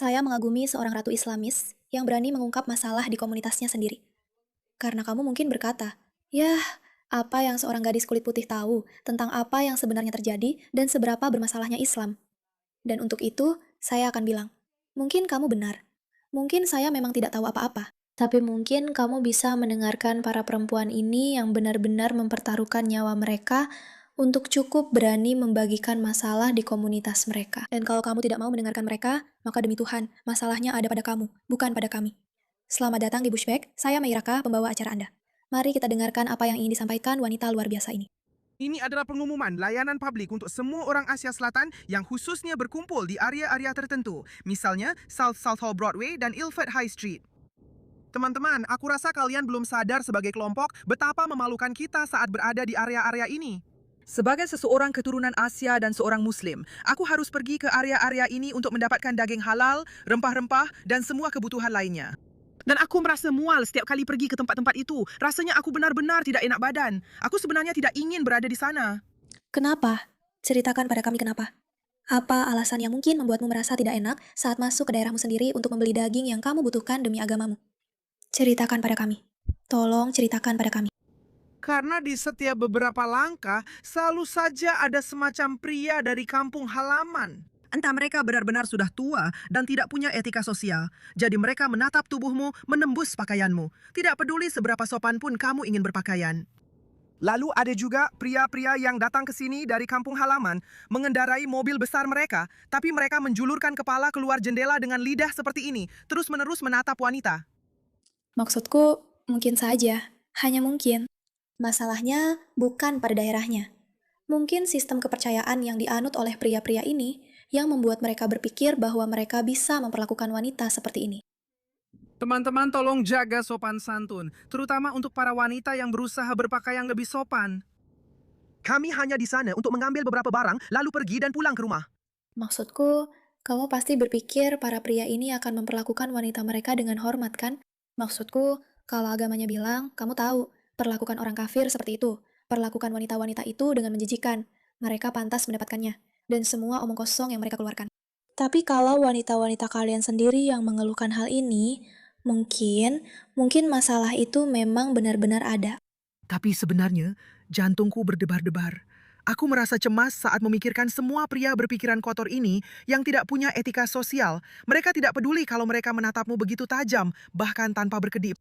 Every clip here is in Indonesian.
Saya mengagumi seorang ratu Islamis yang berani mengungkap masalah di komunitasnya sendiri. Karena kamu mungkin berkata, "Yah, apa yang seorang gadis kulit putih tahu tentang apa yang sebenarnya terjadi dan seberapa bermasalahnya Islam?" Dan untuk itu, saya akan bilang, mungkin kamu benar. Mungkin saya memang tidak tahu apa-apa. Tapi mungkin kamu bisa mendengarkan para perempuan ini yang benar-benar mempertaruhkan nyawa mereka untuk cukup berani membagikan masalah di komunitas mereka. Dan kalau kamu tidak mau mendengarkan mereka, maka demi Tuhan, masalahnya ada pada kamu, bukan pada kami. Selamat datang di Bushback, saya Meiraka, pembawa acara Anda. Mari kita dengarkan apa yang ingin disampaikan wanita luar biasa ini. Ini adalah pengumuman layanan publik untuk semua orang Asia Selatan yang khususnya berkumpul di area-area tertentu, misalnya South Hall Broadway dan Ilford High Street. Teman-teman, aku rasa kalian belum sadar sebagai kelompok betapa memalukan kita saat berada di area-area ini. Sebagai seseorang keturunan Asia dan seorang Muslim, aku harus pergi ke area-area ini untuk mendapatkan daging halal, rempah-rempah, dan semua kebutuhan lainnya. Dan aku merasa mual setiap kali pergi ke tempat-tempat itu. Rasanya aku benar-benar tidak enak badan. Aku sebenarnya tidak ingin berada di sana. Kenapa? Ceritakan pada kami kenapa. Apa alasan yang mungkin membuatmu merasa tidak enak saat masuk ke daerahmu sendiri untuk membeli daging yang kamu butuhkan demi agamamu? Ceritakan pada kami. Tolong ceritakan pada kami. Karena di setiap beberapa langkah, selalu saja ada semacam pria dari kampung halaman. Entah mereka benar-benar sudah tua dan tidak punya etika sosial. Jadi mereka menatap tubuhmu, menembus pakaianmu. Tidak peduli seberapa sopan pun kamu ingin berpakaian. Lalu ada juga pria-pria yang datang ke sini dari kampung halaman, mengendarai mobil besar mereka, tapi mereka menjulurkan kepala keluar jendela dengan lidah seperti ini, terus-menerus menatap wanita. Maksudku, mungkin saja. Hanya mungkin. Masalahnya bukan pada daerahnya. Mungkin sistem kepercayaan yang dianut oleh pria-pria ini yang membuat mereka berpikir bahwa mereka bisa memperlakukan wanita seperti ini. Teman-teman tolong jaga sopan santun, terutama untuk para wanita yang berusaha berpakaian lebih sopan. Kami hanya di sana untuk mengambil beberapa barang, lalu pergi dan pulang ke rumah. Maksudku, kamu pasti berpikir para pria ini akan memperlakukan wanita mereka dengan hormat, kan? Maksudku, kalau agamanya bilang, kamu tahu, perlakukan orang kafir seperti itu. Perlakukan wanita-wanita itu dengan menjijikan. Mereka pantas mendapatkannya. Dan semua omong kosong yang mereka keluarkan. Tapi kalau wanita-wanita kalian sendiri yang mengeluhkan hal ini, mungkin masalah itu memang benar-benar ada. Tapi sebenarnya, jantungku berdebar-debar. Aku merasa cemas saat memikirkan semua pria berpikiran kotor ini yang tidak punya etika sosial. Mereka tidak peduli kalau mereka menatapmu begitu tajam, bahkan tanpa berkedip.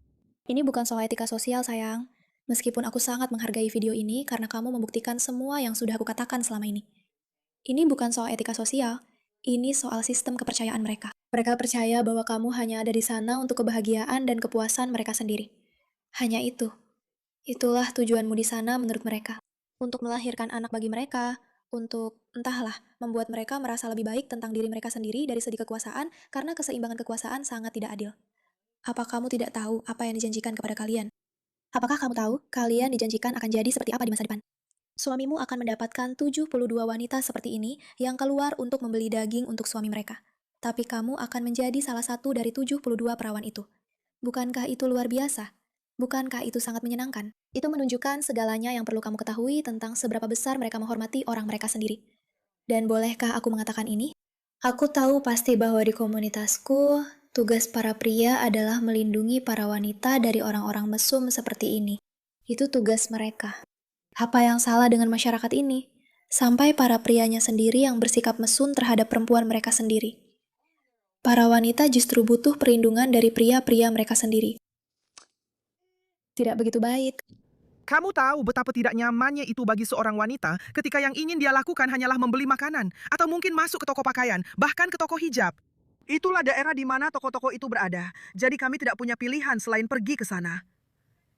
Ini bukan soal etika sosial, sayang. Meskipun aku sangat menghargai video ini karena kamu membuktikan semua yang sudah aku katakan selama ini. Ini bukan soal etika sosial, ini soal sistem kepercayaan mereka. Mereka percaya bahwa kamu hanya ada di sana untuk kebahagiaan dan kepuasan mereka sendiri. Hanya itu. Itulah tujuanmu di sana menurut mereka. Untuk melahirkan anak bagi mereka, untuk, entahlah, membuat mereka merasa lebih baik tentang diri mereka sendiri dari segi kekuasaan karena keseimbangan kekuasaan sangat tidak adil. Apa kamu tidak tahu apa yang dijanjikan kepada kalian? Apakah kamu tahu kalian dijanjikan akan jadi seperti apa di masa depan? Suamimu akan mendapatkan 72 wanita seperti ini yang keluar untuk membeli daging untuk suami mereka. Tapi kamu akan menjadi salah satu dari 72 perawan itu. Bukankah itu luar biasa? Bukankah itu sangat menyenangkan? Itu menunjukkan segalanya yang perlu kamu ketahui tentang seberapa besar mereka menghormati orang mereka sendiri. Dan bolehkah aku mengatakan ini? Aku tahu pasti bahwa di komunitasku, tugas para pria adalah melindungi para wanita dari orang-orang mesum seperti ini. Itu tugas mereka. Apa yang salah dengan masyarakat ini? Sampai para prianya sendiri yang bersikap mesum terhadap perempuan mereka sendiri. Para wanita justru butuh perlindungan dari pria-pria mereka sendiri. Tidak begitu baik. Kamu tahu betapa tidak nyamannya itu bagi seorang wanita ketika yang ingin dia lakukan hanyalah membeli makanan atau mungkin masuk ke toko pakaian, bahkan ke toko hijab. Itulah daerah di mana toko-toko itu berada, jadi kami tidak punya pilihan selain pergi ke sana.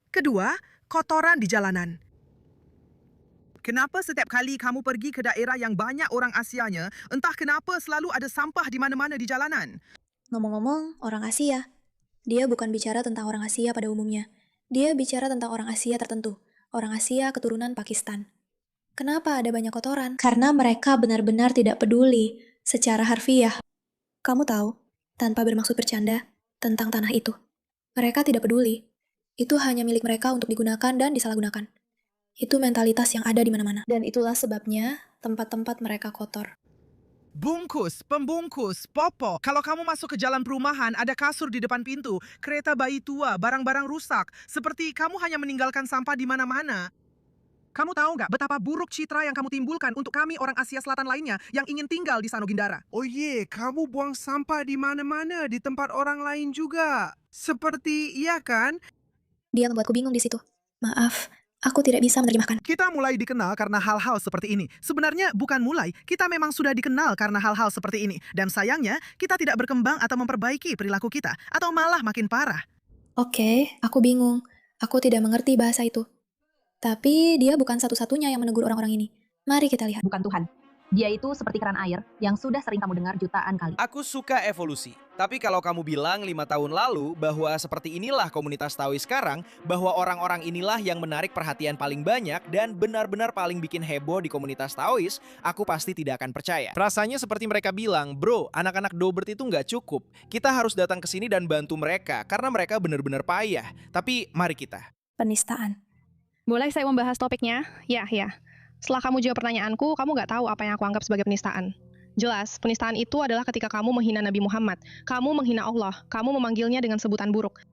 Kedua, kotoran di jalanan. Kenapa setiap kali kamu pergi ke daerah yang banyak orang Asianya, entah kenapa selalu ada sampah di mana-mana di jalanan? Ngomong-ngomong, orang Asia. Dia bukan bicara tentang orang Asia pada umumnya. Dia bicara tentang orang Asia tertentu. Orang Asia keturunan Pakistan. Kenapa ada banyak kotoran? Karena mereka benar-benar tidak peduli secara harfiah. Kamu tahu, tanpa bermaksud bercanda, tentang tanah itu. Mereka tidak peduli. Itu hanya milik mereka untuk digunakan dan disalahgunakan. Itu mentalitas yang ada di mana-mana. Dan itulah sebabnya tempat-tempat mereka kotor. Bungkus, pembungkus, popok. Kalau kamu masuk ke jalan perumahan, ada kasur di depan pintu, kereta bayi tua, barang-barang rusak. Seperti kamu hanya meninggalkan sampah di mana-mana. Kamu tahu nggak betapa buruk citra yang kamu timbulkan untuk kami orang Asia Selatan lainnya yang ingin tinggal di Sanogindara? Oh iya, kamu buang sampah di mana-mana, di tempat orang lain juga. Seperti, iya kan? Dia membuatku bingung di situ. Maaf, aku tidak bisa menerjemahkan. Kita mulai dikenal karena hal-hal seperti ini. Sebenarnya bukan mulai, kita memang sudah dikenal karena hal-hal seperti ini. Dan sayangnya, kita tidak berkembang atau memperbaiki perilaku kita, atau malah makin parah. Oke, aku bingung. Aku tidak mengerti bahasa itu. Tapi dia bukan satu-satunya yang menegur orang-orang ini. Mari kita lihat. Bukan Tuhan. Dia itu seperti keran air yang sudah sering kamu dengar jutaan kali. Aku suka evolusi. Tapi kalau kamu bilang 5 tahun lalu bahwa seperti inilah komunitas Taois sekarang, bahwa orang-orang inilah yang menarik perhatian paling banyak dan benar-benar paling bikin heboh di komunitas Taois, aku pasti tidak akan percaya. Rasanya seperti mereka bilang, bro, anak-anak Dobert itu nggak cukup. Kita harus datang ke sini dan bantu mereka karena mereka benar-benar payah. Tapi mari kita. Penistaan. Boleh saya membahas topiknya? Ya. Setelah kamu jawab pertanyaanku, kamu nggak tahu apa yang aku anggap sebagai penistaan. Jelas, penistaan itu adalah ketika kamu menghina Nabi Muhammad. Kamu menghina Allah. Kamu memanggilnya dengan sebutan buruk.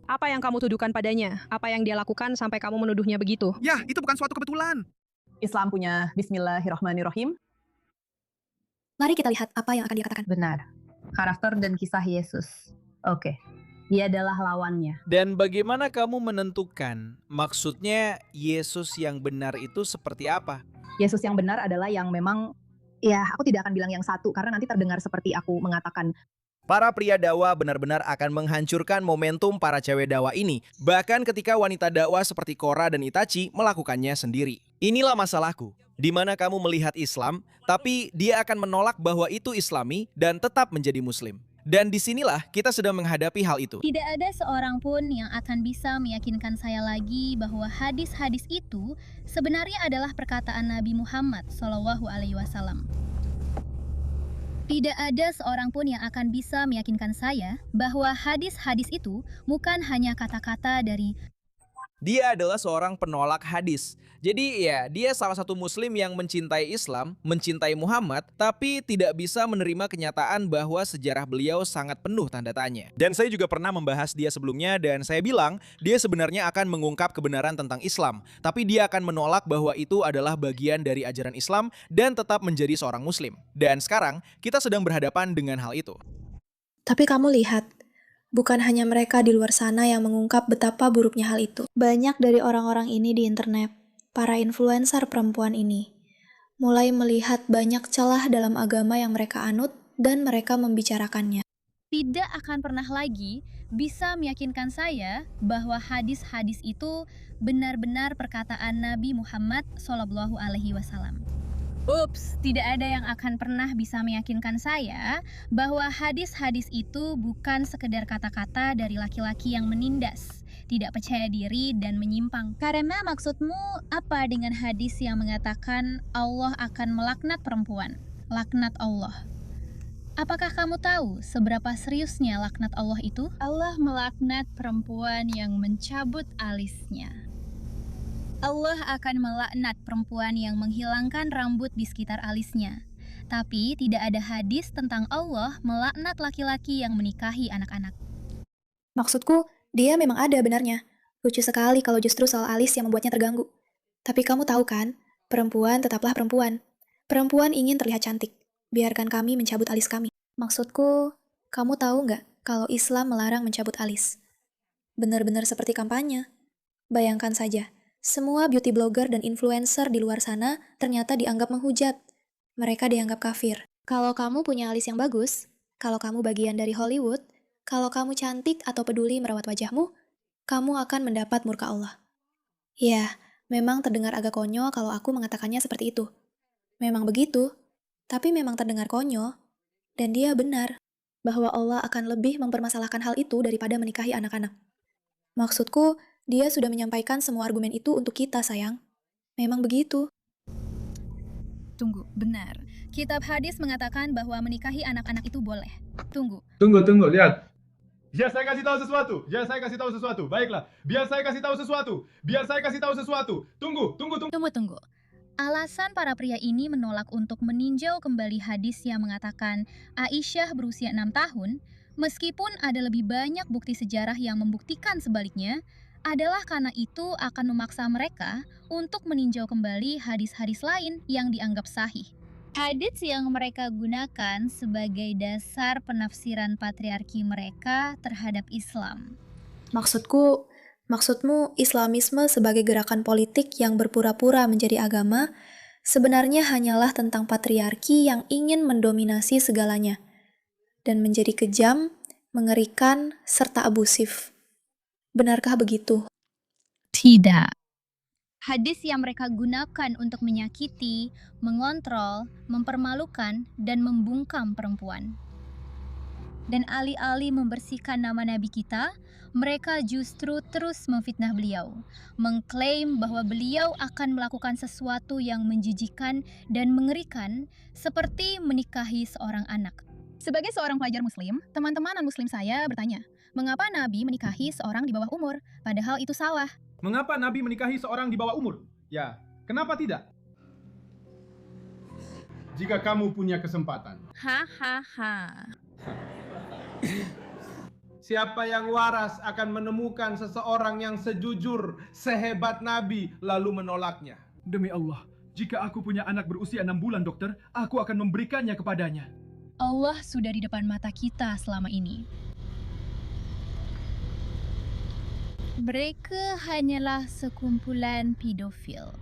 Apa yang kamu tuduhkan padanya? Apa yang dia lakukan sampai kamu menuduhnya begitu? Ya, itu bukan suatu kebetulan. Islam punya Bismillahirrahmanirrahim. Mari kita lihat apa yang akan dia katakan. Benar. Karakter dan kisah Yesus. Oke. Dia adalah lawannya. Dan bagaimana kamu menentukan maksudnya Yesus yang benar itu seperti apa? Yesus yang benar adalah yang memang, ya aku tidak akan bilang yang satu karena nanti terdengar seperti aku mengatakan. Para pria dakwah benar-benar akan menghancurkan momentum para cewek dakwah ini. Bahkan ketika wanita dakwah seperti Cora dan Itachi melakukannya sendiri. Inilah masalahku. Di mana kamu melihat Islam, tapi dia akan menolak bahwa itu Islami dan tetap menjadi Muslim. Dan disinilah kita sedang menghadapi hal itu. Tidak ada seorang pun yang akan bisa meyakinkan saya lagi bahwa hadis-hadis itu sebenarnya adalah perkataan Nabi Muhammad SAW. Tidak ada seorang pun yang akan bisa meyakinkan saya bahwa hadis-hadis itu bukan hanya kata-kata dari Dia adalah seorang penolak hadis. Jadi ya, dia salah satu muslim yang mencintai Islam, mencintai Muhammad, tapi tidak bisa menerima kenyataan bahwa sejarah beliau sangat penuh tanda tanya. Dan saya juga pernah membahas dia sebelumnya dan saya bilang dia sebenarnya akan mengungkap kebenaran tentang Islam, tapi dia akan menolak bahwa itu adalah bagian dari ajaran Islam dan tetap menjadi seorang muslim. Dan sekarang kita sedang berhadapan dengan hal itu. Tapi kamu lihat, bukan hanya mereka di luar sana yang mengungkap betapa buruknya hal itu. Banyak dari orang-orang ini di internet, para influencer perempuan ini, mulai melihat banyak celah dalam agama yang mereka anut dan mereka membicarakannya. tidak akan pernah lagi bisa meyakinkan saya bahwa hadis-hadis itu benar-benar perkataan Nabi Muhammad SAW. Ups, tidak ada yang akan pernah bisa meyakinkan saya bahwa hadis-hadis itu bukan sekedar kata-kata dari laki-laki yang menindas, tidak percaya diri dan menyimpang. Karena maksudmu apa dengan hadis yang mengatakan Allah akan melaknat perempuan? Laknat Allah. Apakah kamu tahu seberapa seriusnya laknat Allah itu? Allah melaknat perempuan yang mencabut alisnya. Allah akan melaknat perempuan yang menghilangkan rambut di sekitar alisnya. Tapi tidak ada hadis tentang Allah melaknat laki-laki yang menikahi anak-anak. Maksudku, dia memang ada benarnya. Lucu sekali kalau justru soal alis yang membuatnya terganggu. Tapi kamu tahu kan, perempuan tetaplah perempuan. Perempuan ingin terlihat cantik. Biarkan kami mencabut alis kami. Maksudku, kamu tahu nggak kalau Islam melarang mencabut alis? Benar-benar seperti kampanye. Bayangkan saja, semua beauty blogger dan influencer di luar sana ternyata dianggap menghujat. Mereka dianggap kafir. Kalau kamu punya alis yang bagus, kalau kamu bagian dari Hollywood, kalau kamu cantik atau peduli merawat wajahmu, kamu akan mendapat murka Allah. Ya, memang terdengar agak konyol kalau aku mengatakannya seperti itu. Memang begitu, tapi memang terdengar konyol. Dan dia benar, bahwa Allah akan lebih mempermasalahkan hal itu daripada menikahi anak-anak. Maksudku, dia sudah menyampaikan semua argumen itu untuk kita, sayang. Memang begitu. Tunggu, benar. Kitab hadis mengatakan bahwa menikahi anak-anak itu boleh. Tunggu. Tunggu, lihat. Biar saya kasih tahu sesuatu. Baiklah. Biar saya kasih tahu sesuatu. Tunggu. Tunggu. Alasan para pria ini menolak untuk meninjau kembali hadis yang mengatakan Aisyah berusia 6 tahun, meskipun ada lebih banyak bukti sejarah yang membuktikan sebaliknya, adalah karena itu akan memaksa mereka untuk meninjau kembali hadis-hadis lain yang dianggap sahih. Hadis yang mereka gunakan sebagai dasar penafsiran patriarki mereka terhadap Islam. Maksudmu Islamisme sebagai gerakan politik yang berpura-pura menjadi agama sebenarnya hanyalah tentang patriarki yang ingin mendominasi segalanya dan menjadi kejam, mengerikan, serta abusif. Benarkah begitu? Tidak. Hadis yang mereka gunakan untuk menyakiti, mengontrol, mempermalukan, dan membungkam perempuan. Dan alih-alih membersihkan nama Nabi kita, mereka justru terus memfitnah beliau, mengklaim bahwa beliau akan melakukan sesuatu yang menjijikan dan mengerikan, seperti menikahi seorang anak. Sebagai seorang pelajar muslim, teman-teman non-muslim saya bertanya, mengapa Nabi menikahi seorang di bawah umur, padahal itu salah? Mengapa Nabi menikahi seorang di bawah umur? Ya, kenapa tidak? Jika kamu punya kesempatan. Hahaha. Siapa yang waras akan menemukan seseorang yang sejujur, sehebat Nabi, lalu menolaknya? Demi Allah, jika aku punya anak berusia 6 bulan, dokter, aku akan memberikannya kepadanya. Allah sudah di depan mata kita selama ini. Mereka hanyalah sekumpulan pedofil.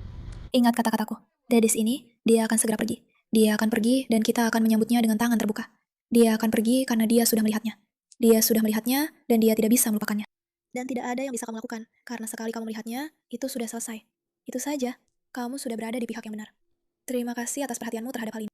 Ingat kata-kataku, gadis ini, dia akan segera pergi. Dia akan pergi dan kita akan menyambutnya dengan tangan terbuka. Dia akan pergi karena dia sudah melihatnya. Dia sudah melihatnya dan dia tidak bisa melupakannya. Dan tidak ada yang bisa kamu lakukan, karena sekali kamu melihatnya, itu sudah selesai. Itu saja, kamu sudah berada di pihak yang benar. Terima kasih atas perhatianmu terhadap hal ini.